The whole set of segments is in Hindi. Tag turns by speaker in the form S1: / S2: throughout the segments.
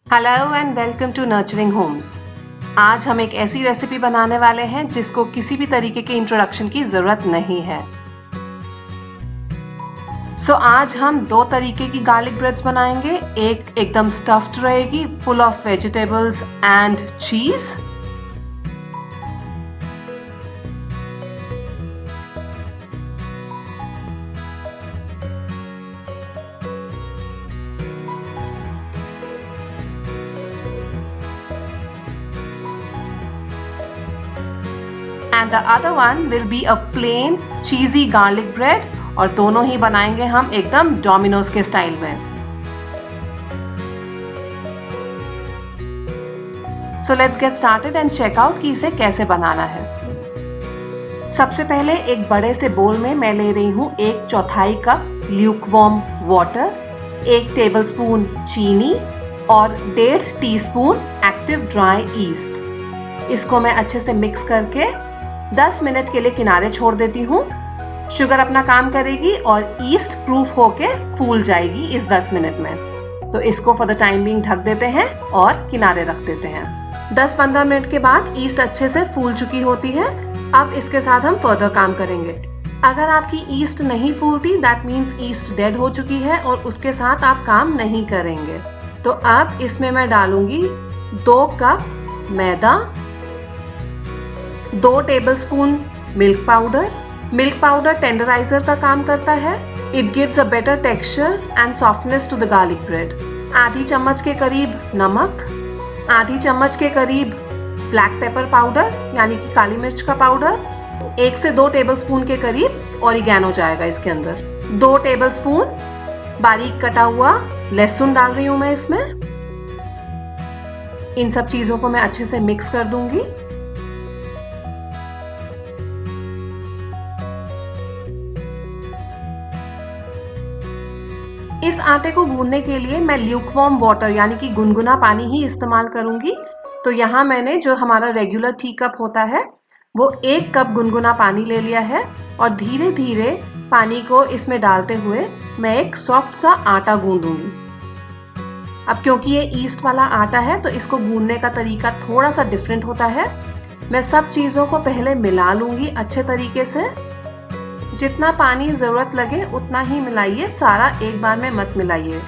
S1: Hello and welcome to Nurturing Homes. आज हम एक ऐसी रेसिपी बनाने वाले हैं जिसको किसी भी तरीके के इंट्रोडक्शन की जरूरत नहीं है। आज हम दो तरीके की गार्लिक ब्रेड्स बनाएंगे। एक एकदम स्टफ्ड रहेगी, फुल ऑफ वेजिटेबल्स एंड चीज, and the other one will be a plain cheesy garlic bread और दोनों ही बनाएंगे हम एकदम डोमिनोज के स्टाइल में। So let's get started and check out कि इसे कैसे बनाना है। सबसे पहले एक बड़े से बोल में मैं ले रही हूँ 1/4 कप ल्यूकवार्म वाटर, 1 टेबलस्पून चीनी और 1.5 टीस्पून एक्टिव ड्राई ईस्ट। इसको मैं अच्छे से मिक्स करके 10 मिनट के लिए किनारे छोड़ देती हूँ। शुगर अपना काम करेगी और ईस्ट प्रूफ होके फूल जाएगी इस 10 मिनट में। तो इसको फॉर द टाइम बीइंग ढक देते हैं और किनारे रख देते हैं। 10-15 मिनट के बाद ईस्ट अच्छे से फूल चुकी होती है। अब इसके साथ हम फर्दर काम करेंगे। अगर आपकी ईस्ट नहीं फूलती, दैट मीन्स ईस्ट डेड हो चुकी है और उसके साथ आप काम नहीं करेंगे। तो अब इसमें मैं डालूंगी 2 कप मैदा, 2 tablespoon milk powder. Milk powder tenderiser का काम करता है। It gives a better texture and softness to the garlic bread. आधी चम्मच के करीब नमक, आधी चम्मच के करीब ब्लैक पेपर पाउडर यानी कि काली मिर्च का पाउडर, 1 से 2 टेबलस्पून के करीब ऑरिगेनो जाएगा इसके अंदर, 2 टेबलस्पून बारीक कटा हुआ लहसुन डाल रही हूं मैं इसमें। इन सब चीजों को मैं अच्छे से मिक्स कर दूंगी। इस आटे को गूंदने के लिए मैं ल्यूकवार्म वाटर यानी कि गुनगुना पानी ही इस्तेमाल करूंगी। तो यहाँ मैंने जो हमारा रेगुलर टी कप होता है वो 1 कप गुनगुना पानी ले लिया है और धीरे धीरे पानी को इसमें डालते हुए मैं एक सॉफ्ट सा आटा गूंदूंगी। अब क्योंकि ये ईस्ट वाला आटा है तो इसको गूंदने का तरीका थोड़ा सा डिफरेंट होता है। मैं सब चीजों को पहले मिला लूंगी अच्छे तरीके से। जितना पानी जरूरत लगे उतना ही मिलाइए, सारा एक बार में मत मिलाइए।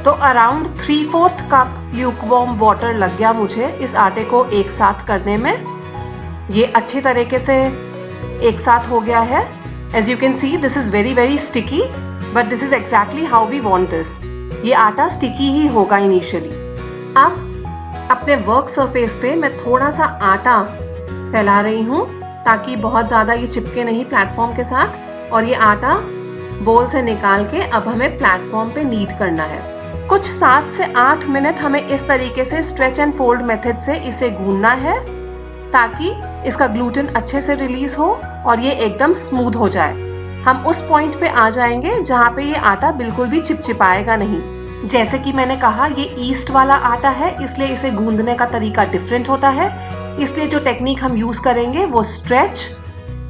S1: तो अराउंड 3/4 कप ल्यूकवार्म वाटर लग गया मुझे इस आटे को एक साथ करने में। ये अच्छे तरीके से एक साथ हो गया है। As you can see, this is very very sticky, but this is exactly how we want this. ये आटा स्टिकी ही होगा इनिशियली। अब अपने वर्क सरफेस पे मैं थोड़ा सा आटा फैला रही हूँ ताकि बहुत ज्यादा ये चिपके नहीं प्लेटफॉर्म के साथ। और ये आटा बोल से निकाल के अब हमें प्लेटफॉर्म पे नीड करना है। कुछ 7 से 8 मिनट हमें इस तरीके से स्ट्रेच एंड फोल्ड मेथड से इसे गूंदना है ताकि इसका ग्लूटेन अच्छे से रिलीज हो और ये एकदम स्मूथ हो जाए। हम उस पॉइंट पे आ जाएंगे जहाँ पे ये आटा बिल्कुल भी चिपचिपाएगा नहीं। जैसे कि मैंने कहा, ये ईस्ट वाला आटा है इसलिए इसे गूंदने का तरीका डिफरेंट होता है। इसलिए जो टेक्निक हम यूज करेंगे वो स्ट्रेच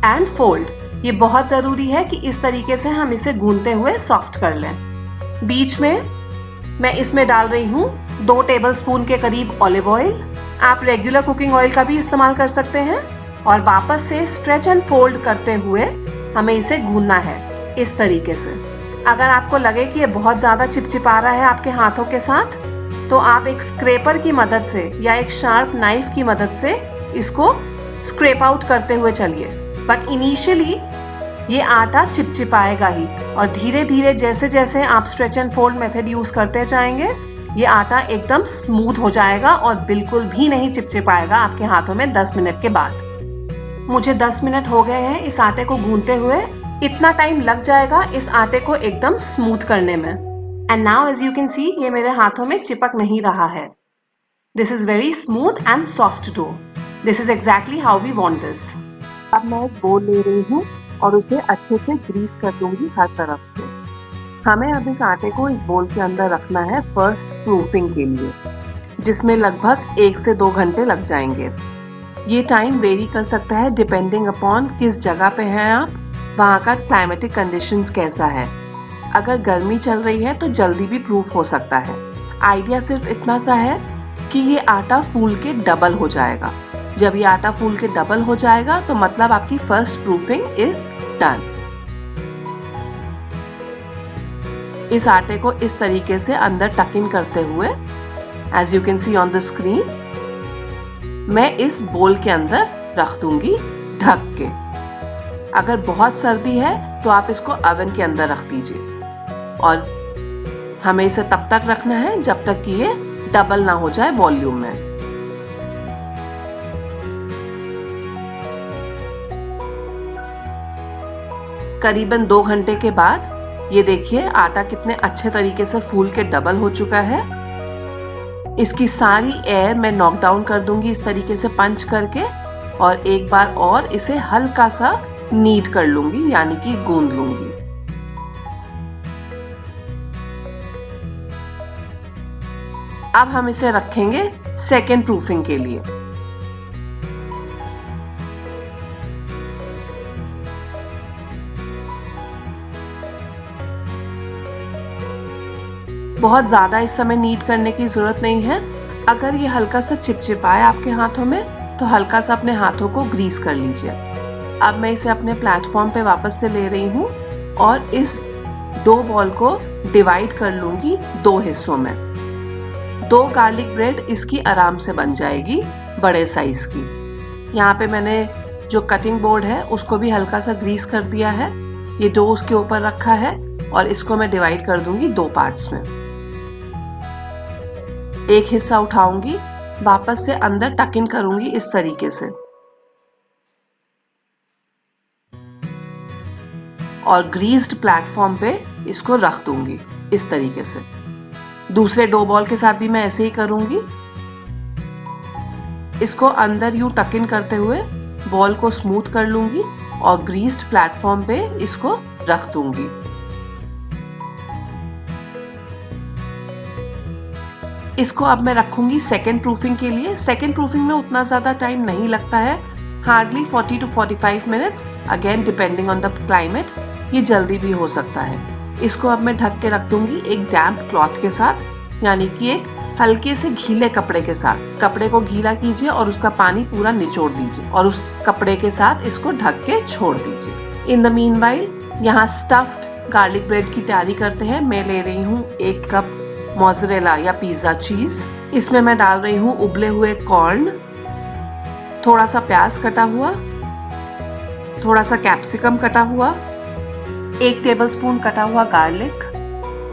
S1: एंड फोल्ड। ये बहुत जरूरी है कि इस तरीके से हम इसे गूंदते हुए सॉफ्ट कर लें। बीच में मैं इसमें डाल रही हूँ 2 टेबलस्पून के करीब ऑलिव ऑयल। आप रेगुलर कुकिंग ऑयल का भी इस्तेमाल कर सकते हैं। और वापस से स्ट्रेच एंड फोल्ड करते हुए हमें इसे गूंदना है इस तरीके से। अगर आपको लगे कि ये बहुत ज्यादा चिपचिपा रहा है आपके हाथों के साथ, तो आप एक स्क्रैपर की मदद से या एक शार्प नाइफ की मदद से इसको स्क्रैप आउट करते हुए चलिए। बट इनिशियली ये आटा चिपचिपाएगा ही और धीरे धीरे जैसे जैसे आप stretch and fold method use करते जाएंगे ये आटा एकदम स्मूथ हो जाएगा और बिल्कुल भी नहीं चिपचिपाएगा आपके हाथों में 10 मिनट के बाद। मुझे 10 मिनट हो गए हैं इस आटे को गूंदते हुए। इतना टाइम लग जाएगा इस आटे को एकदम स्मूथ करने में। And now as you can see ये मेरे हाथों में चिपक नहीं रहा है। This is very smooth and soft dough. This is exactly how we want this. अब मैं एक बोल ले रही हूँ और उसे अच्छे से ग्रीस कर दूंगी हर तरफ से। हमें अब इस आटे को इस बोल के अंदर रखना है फर्स्ट प्रूफिंग के लिए, जिसमें लगभग 1 से 2 घंटे लग जाएंगे। ये टाइम वेरी कर सकता है डिपेंडिंग अपॉन किस जगह पे हैं आप, वहाँ का क्लाइमेटिक कंडीशंस कैसा है। अगर गर्मी चल रही है तो जल्दी भी प्रूफ हो सकता है। आइडिया सिर्फ इतना सा है कि ये आटा फूल के डबल हो जाएगा। जब ये आटा फूल के डबल हो जाएगा तो मतलब आपकी फर्स्ट प्रूफिंग इज डन। इस आटे को इस तरीके से अंदर टक इन करते हुए, as you can see on the screen, मैं इस बोल के अंदर रख दूंगी ढक के। अगर बहुत सर्दी है तो आप इसको ओवन के अंदर रख दीजिए और हमें इसे तब तक रखना है जब तक कि ये डबल ना हो जाए वॉल्यूम में। करीबन 2 घंटे के बाद ये देखिए आटा कितने अच्छे तरीके से फूल के डबल हो चुका है। इसकी सारी एयर मैं नॉक डाउन कर दूंगी इस तरीके से पंच करके, और एक बार और इसे हल्का सा नीड कर लूंगी, यानी कि गूंद लूंगी। अब हम इसे रखेंगे सेकेंड प्रूफिंग के लिए। बहुत ज्यादा इस समय नीड करने की जरूरत नहीं है। अगर ये हल्का सा चिपचिपाए आपके हाथों में तो हल्का सा अपने हाथों को ग्रीस कर लीजिए। अब मैं इसे अपने प्लेटफॉर्म पे वापस से ले रही हूँ और इस 2 बॉल को डिवाइड कर लूंगी 2 हिस्सों में। 2 गार्लिक ब्रेड इसकी आराम से बन जाएगी, बड़े साइज की। यहाँ पे मैंने जो कटिंग बोर्ड है उसको भी हल्का सा ग्रीस कर दिया है। ये डो उसके ऊपर रखा है और इसको मैं डिवाइड कर दूंगी 2 पार्ट्स में। एक हिस्सा उठाऊंगी, वापस से अंदर टक इन करूंगी इस तरीके से और ग्रीस्ड प्लेटफॉर्म पे इसको रख दूंगी इस तरीके से। दूसरे 2 बॉल के साथ भी मैं ऐसे ही करूंगी। इसको अंदर यूं टक इन करते हुए बॉल को स्मूथ कर लूंगी और ग्रीस्ड प्लेटफॉर्म पे इसको रख दूंगी। इसको अब मैं रखूंगी सेकेंड प्रूफिंग के लिए। सेकेंड प्रूफिंग में उतना ज्यादा टाइम नहीं लगता है, hardly 40 to 45 minutes, again depending on the climate. ये जल्दी भी हो सकता है। इसको अब मैं ढक के रख दूंगी एक डैम्प क्लॉथ के साथ, यानी कि एक हल्के से गीले कपड़े के साथ। कपड़े को गीला कीजिए और उसका पानी पूरा निचोड़ दीजिए और उस कपड़े के साथ इसको ढक के छोड़ दीजिए। इन द मीनवाइल यहाँ स्टफ्ड गार्लिक ब्रेड की तैयारी करते हैं। मैं ले रही हूँ 1 कप मोज़रेला या पिज्जा चीज। इसमें मैं डाल रही हूँ उबले हुए कॉर्न, थोड़ा सा प्याज कटा हुआ, थोड़ा सा कैप्सिकम कटा हुआ, 1 टेबलस्पून कटा हुआ गार्लिक,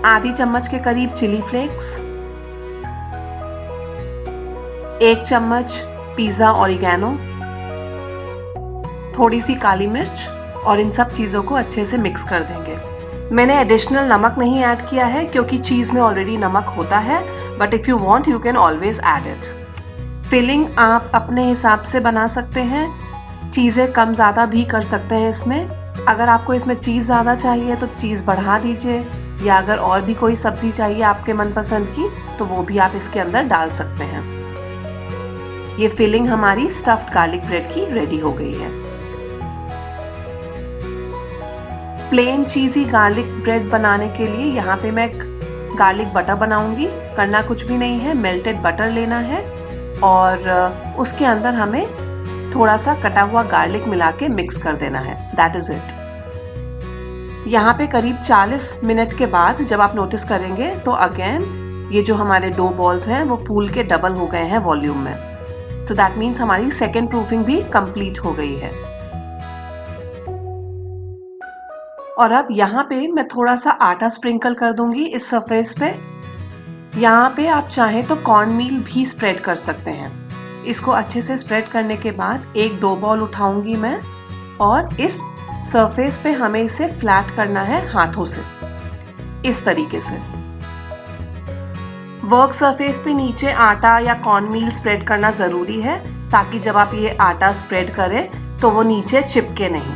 S1: आधी चम्मच के करीब चिली फ्लेक्स, 1 चम्मच पिज्जा ऑरिगेनो, थोड़ी सी काली मिर्च, और इन सब चीजों को अच्छे से मिक्स कर देंगे। मैंने एडिशनल नमक नहीं ऐड किया है क्योंकि चीज में ऑलरेडी नमक होता है, but if you want you can always add it. Filling आप अपने हिसाब से बना सकते हैं, चीजें कम ज्यादा भी कर सकते हैं इसमें। अगर आपको इसमें चीज ज्यादा चाहिए तो चीज बढ़ा दीजिए, या अगर और भी कोई सब्जी चाहिए आपके मनपसंद की तो वो भी आप इसके अंदर डाल सकते हैं। ये फिलिंग हमारी स्टफ्ड गार्लिक ब्रेड की रेडी हो गई है। प्लेन चीजी गार्लिक ब्रेड बनाने के लिए यहाँ पे मैं गार्लिक बटर बनाऊंगी। करना कुछ भी नहीं है, मेल्टेड बटर लेना है और उसके अंदर हमें थोड़ा सा कटा हुआ गार्लिक मिला के मिक्स कर देना है। That is it. यहाँ पे करीब 40 मिनट के बाद जब आप नोटिस करेंगे तो अगेन ये जो हमारे 2 बॉल्स हैं वो फूल के डबल हो गए हैं वॉल्यूम में। तो दैट मीन्स हमारी सेकेंड प्रूफिंग भी कंप्लीट हो गई है। और अब यहाँ पे मैं थोड़ा सा आटा स्प्रिंकल कर दूंगी इस सरफेस पे। यहाँ पे आप चाहें तो कॉर्न मील भी स्प्रेड कर सकते हैं। इसको अच्छे से स्प्रेड करने के बाद 1-2 बॉल उठाऊंगी मैं और इस सरफेस पे हमें इसे फ्लैट करना है हाथों से, इस तरीके से। वर्क सरफेस पे नीचे आटा या कॉर्न मील स्प्रेड करना जरूरी है ताकि जब आप ये आटा स्प्रेड करें तो वो नीचे चिपके नहीं।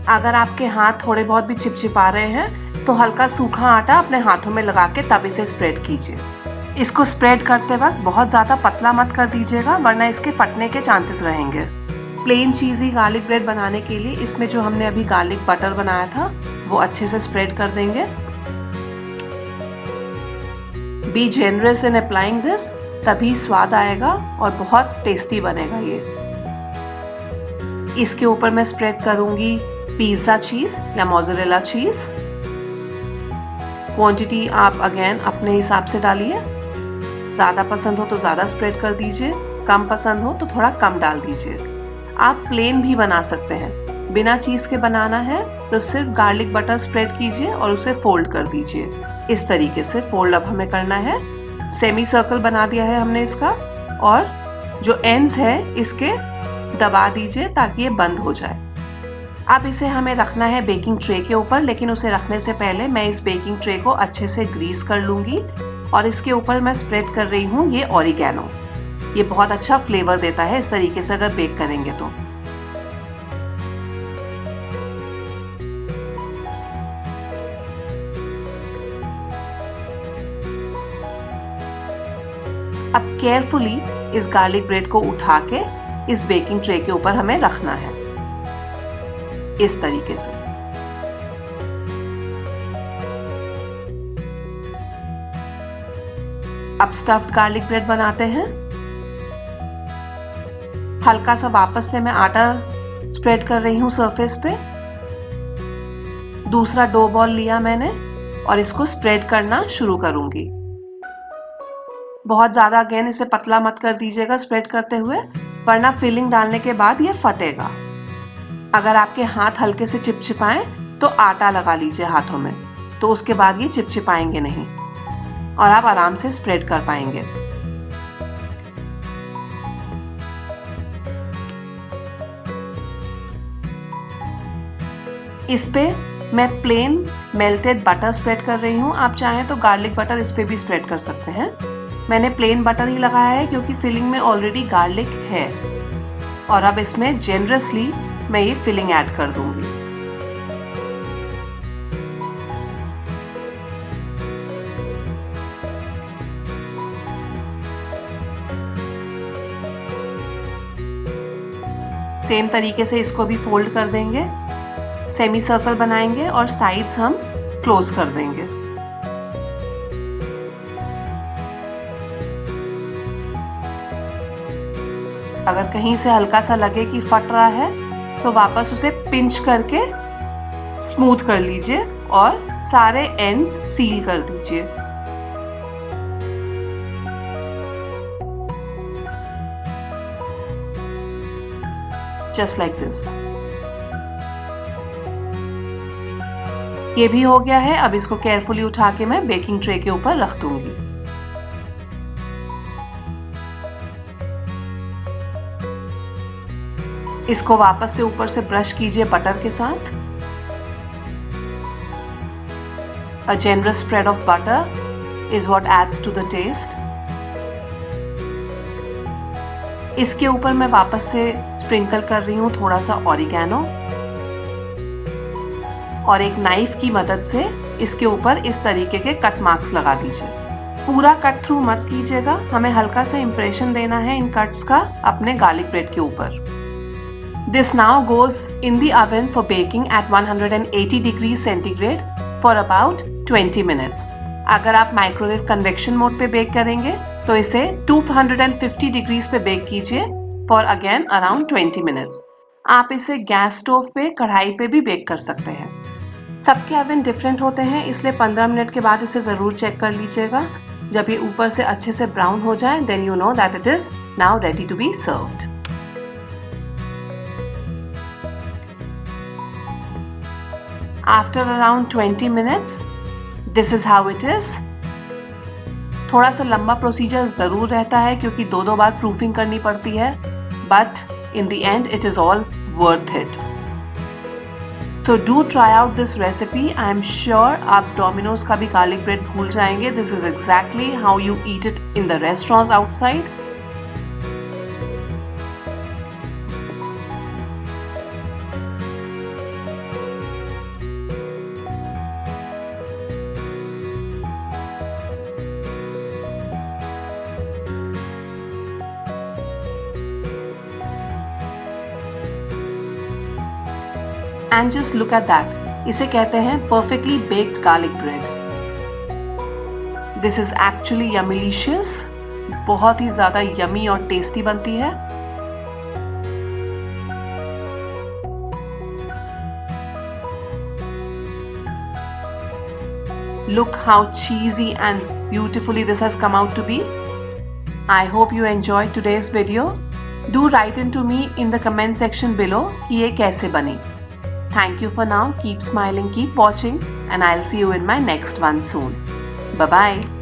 S1: अगर आपके हाथ थोड़े बहुत भी चिपचिपा रहे हैं तो हल्का सूखा आटा अपने हाथों में लगा के तब इसे स्प्रेड कीजिए। इसको स्प्रेड करते वक्त बहुत ज़्यादा पतला मत कर दीजिएगा, वरना इसके फटने के चांसेस रहेंगे। प्लेन चीज़ी गार्लिक ब्रेड बनाने के लिए इसमें जो हमने अभी गार्लिक बटर बनाया था वो अच्छे से स्प्रेड कर देंगे। Be generous in applying this, तभी स्वाद आएगा और बहुत टेस्टी बनेगा ये। इसके ऊपर मैं स्प्रेड करूंगी पिज़्ज़ा चीज़ या मोज़रेला चीज़। क्वांटिटी आप अगेन अपने हिसाब से डालिए, ज़्यादा पसंद हो तो ज़्यादा स्प्रेड कर दीजिए, कम पसंद हो तो थोड़ा कम डाल दीजिए। आप प्लेन भी बना सकते हैं, बिना चीज़ के बनाना है तो सिर्फ गार्लिक बटर स्प्रेड कीजिए और उसे फोल्ड कर दीजिए। इस तरीके से फोल्ड अब हमें करना है। सेमी सर्कल बना दिया है हमने इसका, और जो एंड्स है इसके दबा दीजिए ताकि ये बंद हो जाए। अब इसे हमें रखना है बेकिंग ट्रे के ऊपर, लेकिन उसे रखने से पहले मैं इस बेकिंग ट्रे को अच्छे से ग्रीस कर लूंगी और इसके ऊपर मैं स्प्रेड कर रही हूँ ये ऑरिगेनो। ये बहुत अच्छा फ्लेवर देता है इस तरीके से अगर बेक करेंगे तो। अब केयरफुली इस गार्लिक ब्रेड को उठा के इस बेकिंग ट्रे के ऊपर हमें रखना है इस तरीके से। अब स्टफ्ड गार्लिक ब्रेड बनाते हैं। हल्का सा वापस से मैं आटा स्प्रेड कर रही हूं सरफेस पे। दूसरा डो बॉल लिया मैंने और इसको स्प्रेड करना शुरू करूंगी। बहुत ज्यादा अगेन इसे पतला मत कर दीजिएगा स्प्रेड करते हुए, वरना फिलिंग डालने के बाद ये फटेगा। अगर आपके हाथ हल्के से चिपचिपाएं तो आटा लगा लीजिए हाथों में, तो उसके बाद ये चिपचिपाएंगे नहीं और आप आराम से स्प्रेड कर पाएंगे। इस पे मैं प्लेन मेल्टेड बटर स्प्रेड कर रही हूँ। आप चाहें तो गार्लिक बटर इस पे भी स्प्रेड कर सकते हैं। मैंने प्लेन बटर ही लगाया है क्योंकि फिलिंग में ऑलरेडी गार्लिक है। और अब इसमें जेनरसली मैं ये फिलिंग ऐड कर दूंगी। सेम तरीके से इसको भी फोल्ड कर देंगे, सेमी सर्कल बनाएंगे और साइड्स हम क्लोज कर देंगे। अगर कहीं से हल्का सा लगे कि फट रहा है तो वापस उसे पिंच करके स्मूथ कर लीजिए और सारे एंड्स सील कर दीजिए। Just like this. ये भी हो गया है। अब इसको केयरफुली उठा के मैं बेकिंग ट्रे के ऊपर रख दूंगी। इसको वापस से ऊपर से ब्रश कीजिए बटर के साथ। A generous spread of butter is what adds to the taste. इसके ऊपर मैं वापस से स्प्रिंकल कर रही हूँ थोड़ा सा ऑरिगेनो और एक नाइफ की मदद से इसके ऊपर इस तरीके के कट मार्क्स लगा दीजिए। पूरा कट थ्रू मत कीजिएगा, हमें हल्का सा इंप्रेशन देना है इन कट्स का अपने गार्लिक ब्रेड के ऊपर। This now goes in the oven for baking at 180 degrees centigrade for about 20 minutes. अगर आप माइक्रोवेव कन्वेक्शन मोड पे बेक करेंगे तो इसे 250 डिग्रीज पे बेक कीजिए for again around 20 minutes. आप इसे गैस स्टोव पे, कढ़ाई पे भी बेक कर सकते हैं। सबके ओवन डिफरेंट होते हैं, इसलिए 15 मिनट के बाद इसे जरूर चेक कर लीजिएगा। जब ये ऊपर से अच्छे से ब्राउन हो जाए, then you know that it is now ready to be served. After around 20 minutes, this is how it is. थोड़ा सा लंबा प्रोसीजर जरूर रहता है क्योंकि दो बार प्रूफिंग करनी पड़ती है, but in the end it is all worth it. So do try out this recipe. I am sure आप Domino's का भी garlic bread भूल जाएंगे. This is exactly how you eat it in the restaurants outside. And just look at that, इसे कहते हैं perfectly baked garlic bread. This is actually yummylicious, बहुत ही ज्यादा यमी और टेस्टी बनती है। Look how cheesy and beautifully this has come out to be. I hope you enjoyed today's video. Do write into me in the comment section below कि ये कैसे बनी। Thank you for now. Keep smiling, keep watching, and I'll see you in my next one soon. Bye bye.